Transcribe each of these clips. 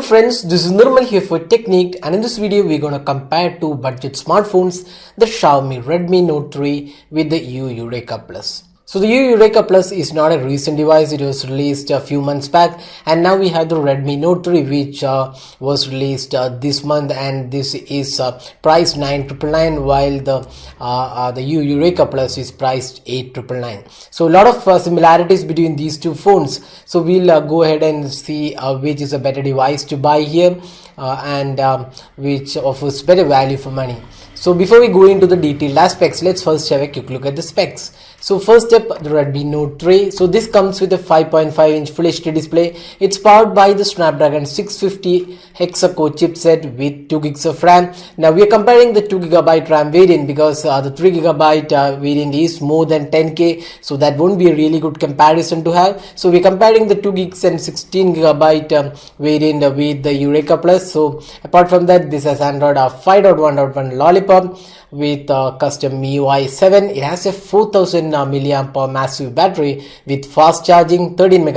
Hello friends, this is Nirmal here for Technique, and in this video we're going to compare two budget smartphones, the Xiaomi Redmi Note 3 with the EU Eureka Plus. So the EU Eureka Plus is not a recent device. It was released a few months back, and now we have the Redmi Note 3 which was released this month, and this is priced 9,999 while the EU Eureka Plus is priced 8,999. So a lot of similarities between these two phones. So we'll go ahead and see which is a better device to buy here and which offers better value for money. So before we go into the detailed aspects, let's first have a quick look at the specs. So first step, the Redmi Note 3. So this comes with a 5.5-inch Full HD display. It's powered by the Snapdragon 650 hexa-core chipset with 2 gigs of RAM. Now we are comparing the 2GB RAM variant because the 3GB variant is more than 10K. So that won't be a really good comparison to have. So we're comparing the 2 gigs and 16GB variant with the Eureka Plus. So apart from that, this has Android 5.1.1 Lollipop with custom MIUI 7. It has a 4000 milliampere massive battery with fast charging, 16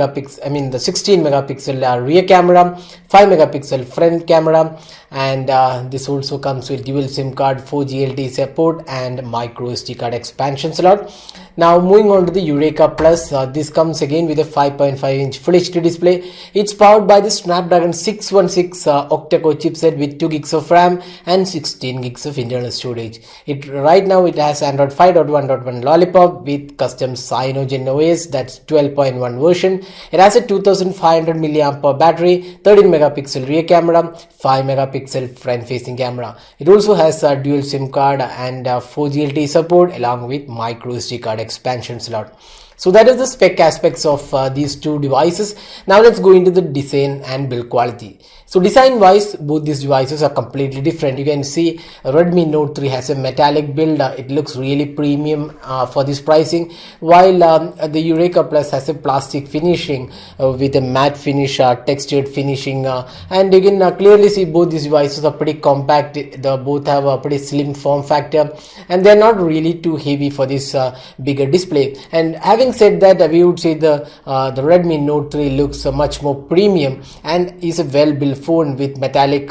megapixel rear camera, 5 megapixel front camera, and this also comes with dual SIM card, 4G LTE support, and micro SD card expansion slot. Now moving on to the Eureka Plus, this comes again with a 5.5-inch Full HD display. It's powered by the Snapdragon 616 octa-core chipset with 2 gigs of RAM and 16 gigs of internal storage. Right now it has Android 5.1.1 Lollipop with custom Cyanogen OS, that's 12.1 version. It has a 2500 milliampere battery, 13 megapixel rear camera, 5 megapixel front facing camera. It also has a dual SIM card and 4G LTE support along with micro SD card expansion slot. So that is the spec aspects of these two devices. Now let's go into the design and build quality. So design wise, both these devices are completely different. You can see Redmi Note 3 has a metallic build. It looks really premium for this pricing, while the Eureka Plus has a plastic finishing with a matte finish, textured finishing, and you can clearly see both these devices are pretty compact. They both have a pretty slim form factor, and they're not really too heavy for this bigger display. And having said that, we would say the Redmi Note 3 looks much more premium and is a well-built phone with metallic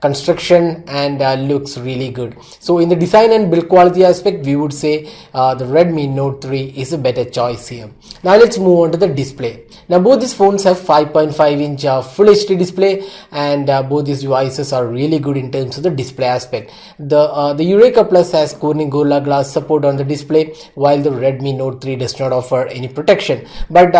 construction and looks really good. So in the design and build quality aspect, we would say the Redmi Note 3 is a better choice here. Now let's move on to the display. Now both these phones have 5.5-inch Full HD display, and both these devices are really good in terms of the display aspect. The Eureka Plus has Corning Gorilla Glass support on the display, while the Redmi Note 3 does not offer any protection. But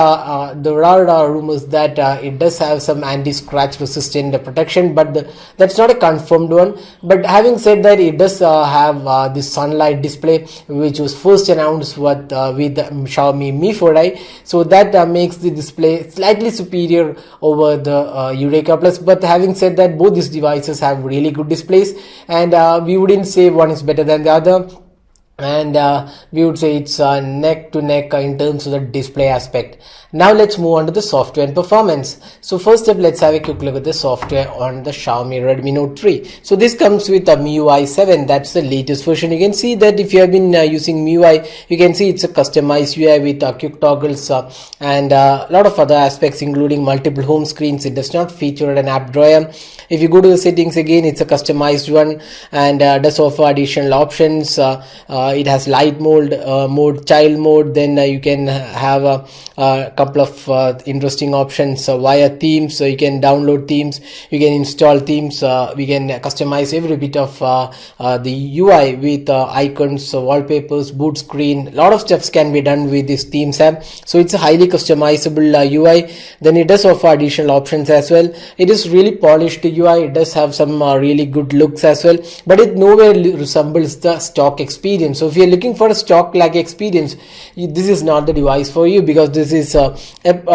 there are rumors that it does have some anti-scratch resistant protection, but that's not a confirmed one. But having said that, it does have this sunlight display which was first announced with the Xiaomi Mi 4i. So that makes the display slightly superior over the Eureka Plus. But having said that, both these devices have really good displays, and we wouldn't say one is better than the other, and we would say it's neck to neck in terms of the display aspect. Now let's move on to the software and performance. So first step, let's have a quick look at the software on the Xiaomi Redmi Note 3. So this comes with a MIUI 7. That's the latest version. You can see that if you have been using MIUI, you can see it's a customized UI with quick toggles and a lot of other aspects including multiple home screens. It does not feature an app drawer. If you go to the settings again, it's a customized one and does offer additional options. It has light mode, child mode. Then you can have a couple of interesting options via themes. So you can download themes, you can install themes, we can customize every bit of the UI with icons, wallpapers, boot screen. A lot of stuff can be done with this themes app. So it's a highly customizable UI. Then it does offer additional options as well. It is really polished UI. It does have some really good looks as well, but it nowhere resembles the stock experience. So if you're looking for a stock like experience, this is not the device for you, because this is a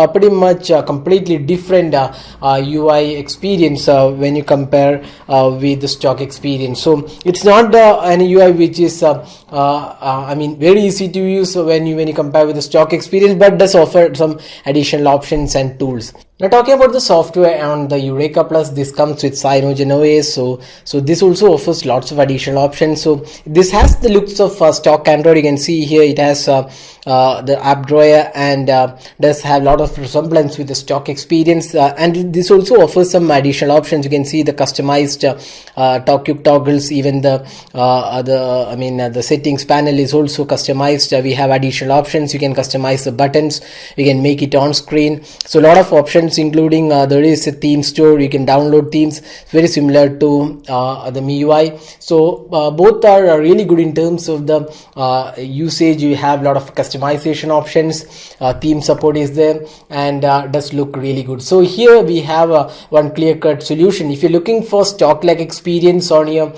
pretty much completely different UI experience when you compare with the stock experience. So it's not an UI which is very easy to use when you compare with the stock experience, but does offer some additional options and tools. Now talking about the software on the Eureka Plus, this comes with CyanogenOS. So this also offers lots of additional options. So this has the looks of stock Android. You can see here it has the app drawer and does have a lot of resemblance with the stock experience. And this also offers some additional options. You can see the customized talk toggles. Even the settings panel is also customized. We have additional options. You can customize the buttons. You can make it on screen. So a lot of options, including there is a theme store. You can download themes very similar to the MIUI. So both are really good in terms of the usage. You have a lot of customization options. Theme support is there and does look really good. So here we have one clear-cut solution. If you're looking for stock-like experience on your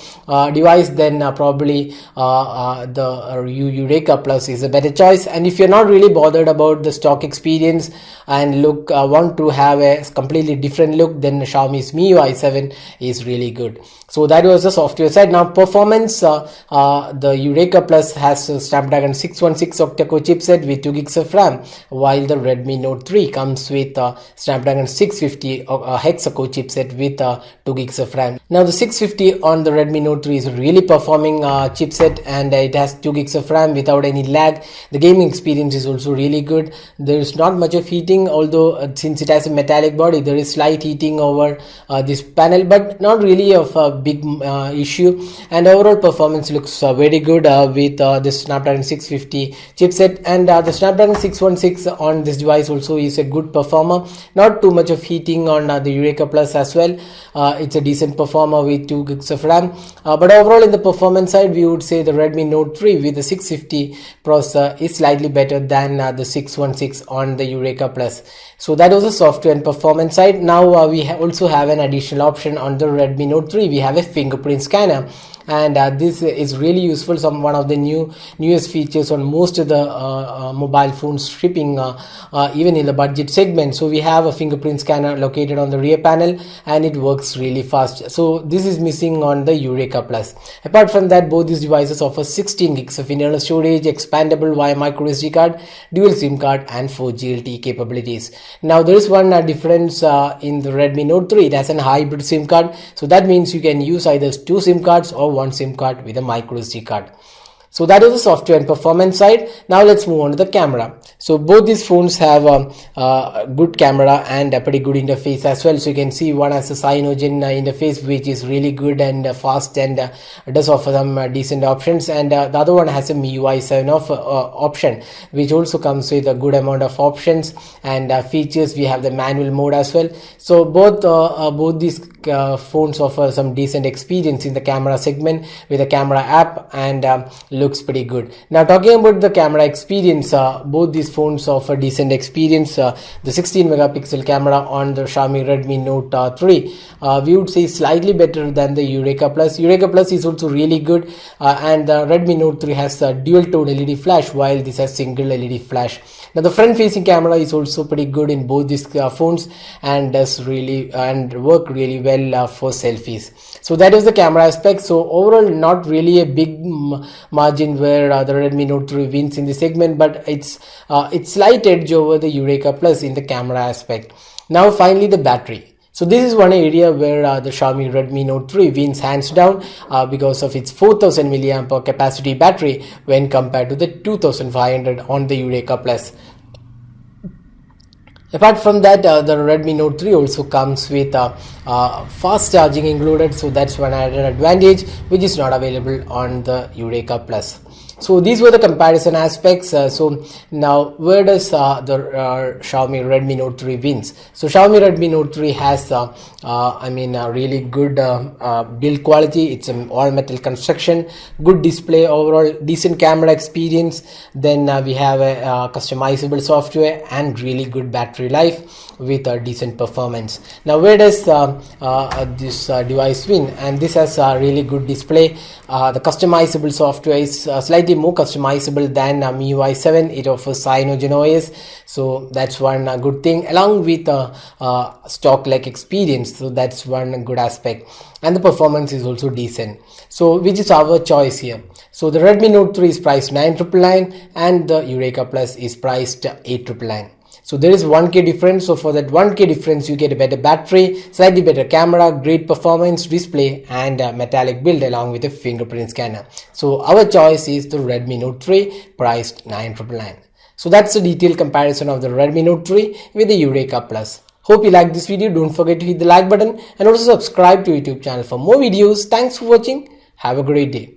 device, then probably the Eureka Plus is a better choice. And if you're not really bothered about the stock experience and want to have a completely different look, then Xiaomi's MIUI 7 is really good. So that was the software side. Now performance, the Eureka Plus has a Snapdragon 616 octa-core chipset with 2 gigs of RAM, while the Redmi Note 3 comes with Snapdragon 650 hexa-core chipset with 2 gigs of RAM. Now the 650 on the Redmi Note 3 is a really performing chipset, and it has 2 gigs of RAM without any lag. The gaming experience is also really good. There is not much of heating, although since it has a metallic body, there is slight heating over this panel, but not really of a big issue. And overall performance looks very good with the Snapdragon 650 chipset, and the Snapdragon 616 on this device also is a good performer. Not too much of heating on the Eureka Plus as well. It's a decent performer with 2 gigs of RAM, but overall in the performance side, we would say the Redmi Note 3 with the 650 processor is slightly better than the 616 on the Eureka Plus. So that was the software and performance side. Now we also have an additional option on the Redmi Note 3. We have a fingerprint scanner, and this is really useful. One of the newest features on most of the mobile phones shipping, even in the budget segment. So we have a fingerprint scanner located on the rear panel, and it works really fast. So this is missing on the Eureka Plus. Apart from that, both these devices offer 16 gigs of internal storage, expandable via micro SD card, dual SIM card, and 4G LTE capabilities. Now there is one difference in the Redmi Note 3. It has a hybrid SIM card, so that means you can use either 2 SIM cards or 1 SIM card with a micro SD card. So that is the software and performance side. Now let's move on to the camera. So both these phones have a good camera and a pretty good interface as well. So you can see one has a Cyanogen interface, which is really good and fast, and does offer some decent options, and the other one has a MIUI 7 option, which also comes with a good amount of options and features. We have the manual mode as well. So both these phones offer some decent experience in the camera segment with a camera app, and looks pretty good. Now talking about the camera experience, both these phones offer decent experience. The 16 megapixel camera on the Xiaomi Redmi Note 3 we would say slightly better than the Eureka Plus. Eureka Plus is also really good, and the Redmi Note 3 has a dual tone LED flash, while this has single LED flash. Now the front facing camera is also pretty good in both these phones, and does really work really well for selfies. So that is the camera aspect. So overall, not really a big margin where the Redmi Note 3 wins in the segment, but it's slight edge over the Eureka Plus in the camera aspect. Now finally, the battery. So this is one area where the Xiaomi Redmi Note 3 wins hands down because of its 4000 mAh capacity battery when compared to the 2500 on the Eureka Plus. Apart from that, the Redmi Note 3 also comes with fast charging included, so that's one added advantage which is not available on the Eureka Plus. So these were the comparison aspects. So now where does the Xiaomi Redmi Note 3 wins? So Xiaomi Redmi Note 3 has a really good build quality. It's an all metal construction, good display, overall decent camera experience. Then we have a customizable software and really good battery life with a decent performance. Now where does this device win? And this has a really good display. The customizable software is slightly more customizable than MIUI 7. It offers CyanogenOS, so that's one good thing, along with stock-like experience. So that's one good aspect, and the performance is also decent. So which is our choice here? So the Redmi Note 3 is priced 9,999 and the Eureka Plus is priced 8,999. So there is 1K difference. So for that 1K difference, you get a better battery, slightly better camera, great performance display, and a metallic build along with a fingerprint scanner. So our choice is the Redmi Note 3, priced 999. So that's a detailed comparison of the Redmi Note 3 with the Eureka Plus. Hope you liked this video. Don't forget to hit the like button and also subscribe to YouTube channel for more videos. Thanks for watching. Have a great day.